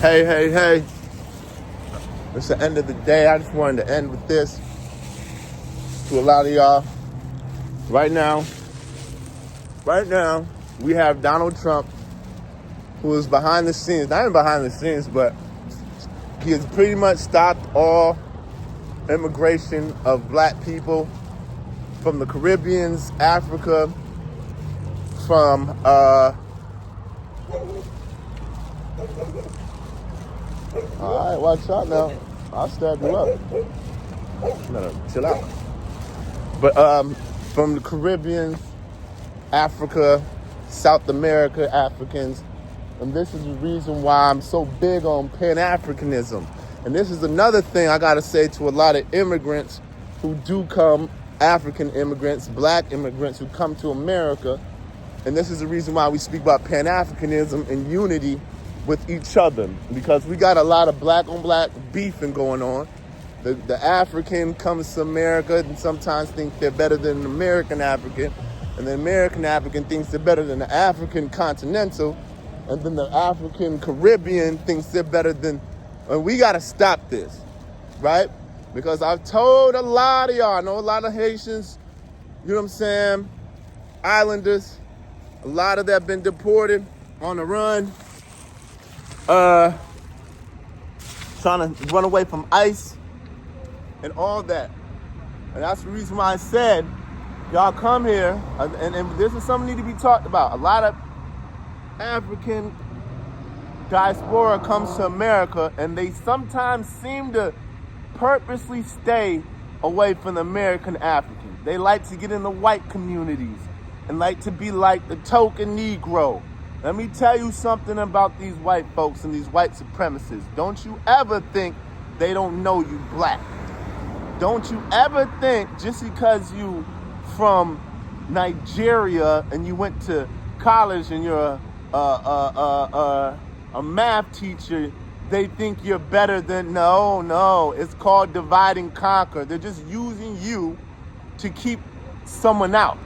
Hey, hey, hey. It's the end of the day. I just wanted to end with this to a lot of y'all. Right now, we have Donald Trump, who is behind the scenes, not even behind the scenes, but he has pretty much stopped all immigration of black people from the Caribbeans, Africa, from, all right, watch out now. I'll stab you up. No, chill out. But from the Caribbean, Africa, South America, Africans, and this is the reason why I'm so big on Pan-Africanism. And this is another thing I gotta say to a lot of immigrants who do come, African immigrants, black immigrants who come to America. And this is the reason why we speak about Pan-Africanism and unity with each other, because we got a lot of black on black beefing going on. The African comes to America and sometimes thinks they're better than an American African, and the American African thinks they're better than the African continental, and then the African Caribbean thinks they're better than, and we gotta stop this, right? Because I've told a lot of y'all, I know a lot of Haitians, you know what I'm saying, Islanders, a lot of that been deported, on the run, trying to run away from ICE and all that. And that's the reason why I said, y'all come here, and this is something need to be talked about. A lot of African diaspora comes to America, and they sometimes seem to purposely stay away from the American African. They like to get in the white communities and like to be like the token Negro. Let me tell you something about these white folks and these white supremacists. Don't you ever think they don't know you black. Don't you ever think just because you from Nigeria and you went to college and you're a math teacher, they think you're better than, no. It's called divide and conquer. They're just using you to keep someone out.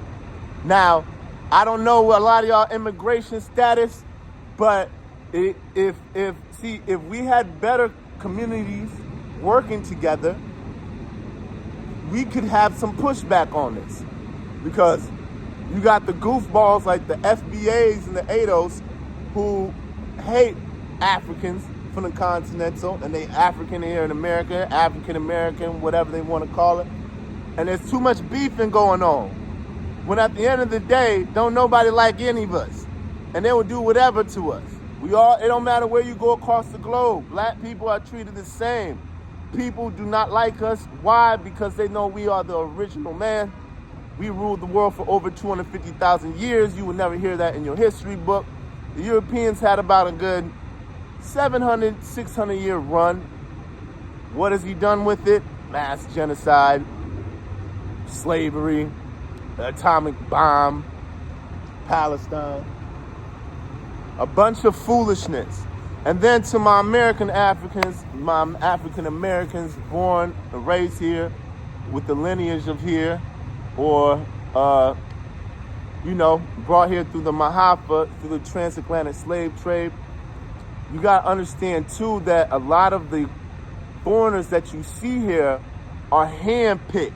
Now, I don't know a lot of y'all immigration status, but if we had better communities working together, we could have some pushback on this, because you got the goofballs like the FBAs and the ADOS who hate Africans from the continental, and they African here in America, African American, whatever they want to call it, and there's too much beefing going on. When at the end of the day, don't nobody like any of us, and they will do whatever to us. It don't matter where you go across the globe. Black people are treated the same. People do not like us. Why? Because they know we are the original man. We ruled the world for over 250,000 years. You will never hear that in your history book. The Europeans had about a good 700, 600 year run. What has he done with it? Mass genocide, slavery, the atomic bomb, Palestine, a bunch of foolishness. And then to my American Africans, my African Americans born and raised here with the lineage of here, or, brought here through the Mahafa, through the transatlantic slave trade. You gotta understand too that a lot of the foreigners that you see here are handpicked.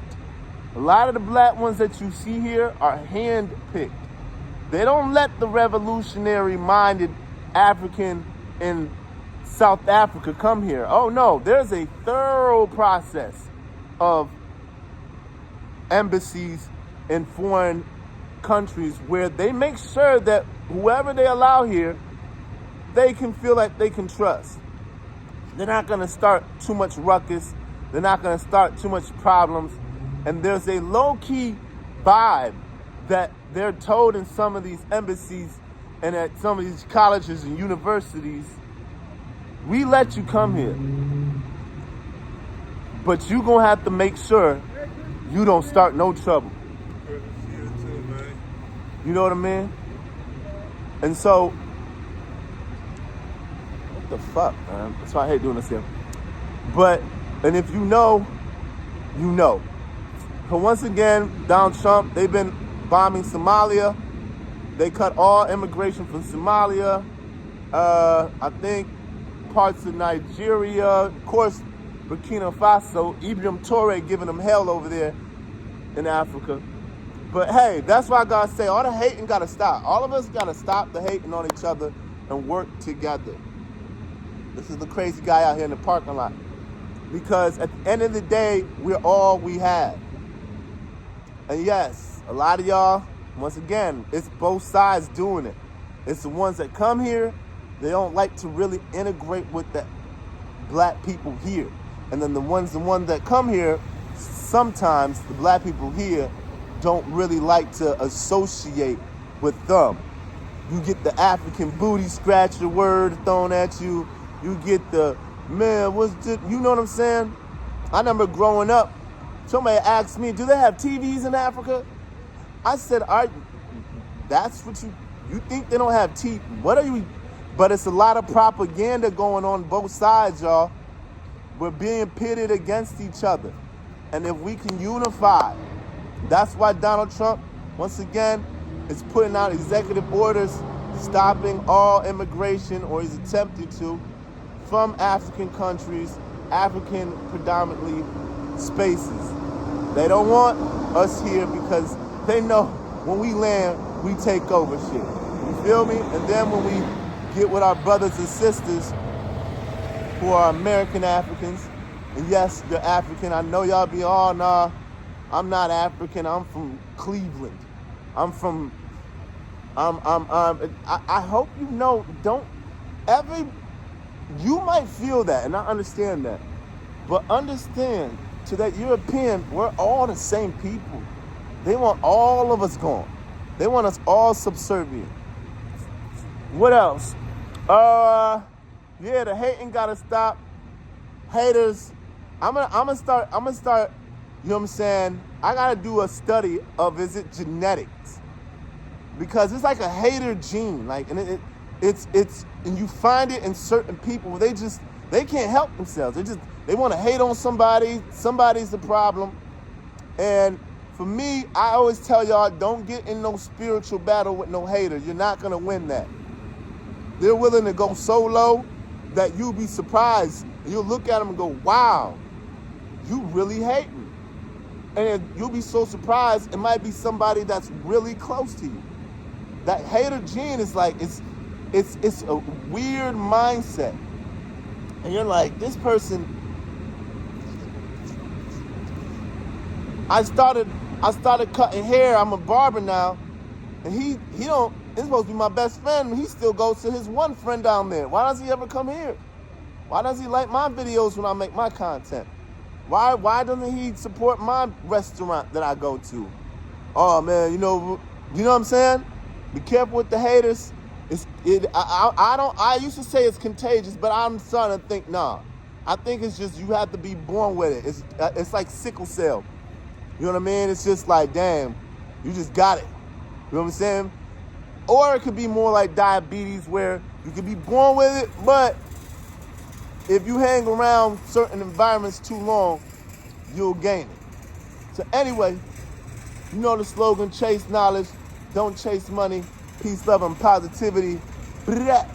A lot of the black ones that you see here are handpicked. They don't let the revolutionary-minded African in South Africa come here. Oh no, there's a thorough process of embassies in foreign countries where they make sure that whoever they allow here, they can feel like they can trust. They're not gonna start too much ruckus. They're not gonna start too much problems. And there's a low-key vibe that they're told in some of these embassies and at some of these colleges and universities, we let you come here, but you gonna have to make sure you don't start no trouble. You know what I mean? And so, what the fuck, man? That's why I hate doing this here. And if you know, you know. So once again, Donald Trump, they've been bombing Somalia. They cut all immigration from Somalia. I think parts of Nigeria, of course, Burkina Faso, Ibrahim Toure giving them hell over there in Africa. But hey, that's why God say all the hating gotta stop. All of us gotta stop the hating on each other and work together. This is the crazy guy out here in the parking lot. Because at the end of the day, we're all we have. And yes, a lot of y'all, once again, it's both sides doing it. It's the ones that come here, they don't like to really integrate with the black people here. And then the ones that come here, sometimes the black people here don't really like to associate with them. You get the African booty scratcher word thrown at you. You get the, man, what's this? You know what I'm saying? I remember growing up, somebody asked me, do they have TVs in Africa? I said, that's what you think they don't have TV? What are you? But it's a lot of propaganda going on both sides, y'all. We're being pitted against each other. And if we can unify, that's why Donald Trump, once again, is putting out executive orders stopping all immigration, or he's attempting to, from African countries, African predominantly spaces. They don't want us here because they know when we land, we take over shit. You feel me? And then when we get with our brothers and sisters who are American Africans, and yes, you're African. I know y'all be all, nah, I'm not African. I'm from Cleveland. I hope you know, you might feel that, and I understand that. But understand, to that European, we're all the same people. They want all of us gone. They want us all subservient. What else? Yeah, the hating gotta stop. Haters, I'm gonna start, you know what I'm saying? I gotta do a study of, is it genetics? Because it's like a hater gene, like, and it's and you find it in certain people. They can't help themselves. They want to hate on somebody. Somebody's the problem. And for me, I always tell y'all, don't get in no spiritual battle with no hater. You're not gonna win that. They're willing to go so low that you'll be surprised. You'll look at them and go, wow, you really hate me. And you'll be so surprised, it might be somebody that's really close to you. That hater gene is like, it's a weird mindset. And you're like, this person, I started cutting hair. I'm a barber now. And he's supposed to be my best friend, and he still goes to his one friend down there. Why does he ever come here? Why does he like my videos when I make my content? Why doesn't he support my restaurant that I go to? Oh man, you know what I'm saying? Be careful with the haters. I used to say it's contagious, but I'm starting to think, nah. I think it's just you have to be born with it. It's like sickle cell. You know what I mean? It's just like, damn, you just got it. You know what I'm saying? Or it could be more like diabetes, where you could be born with it, but if you hang around certain environments too long, you'll gain it. So anyway, you know the slogan, chase knowledge, don't chase money. Peace, love, and positivity. Blah.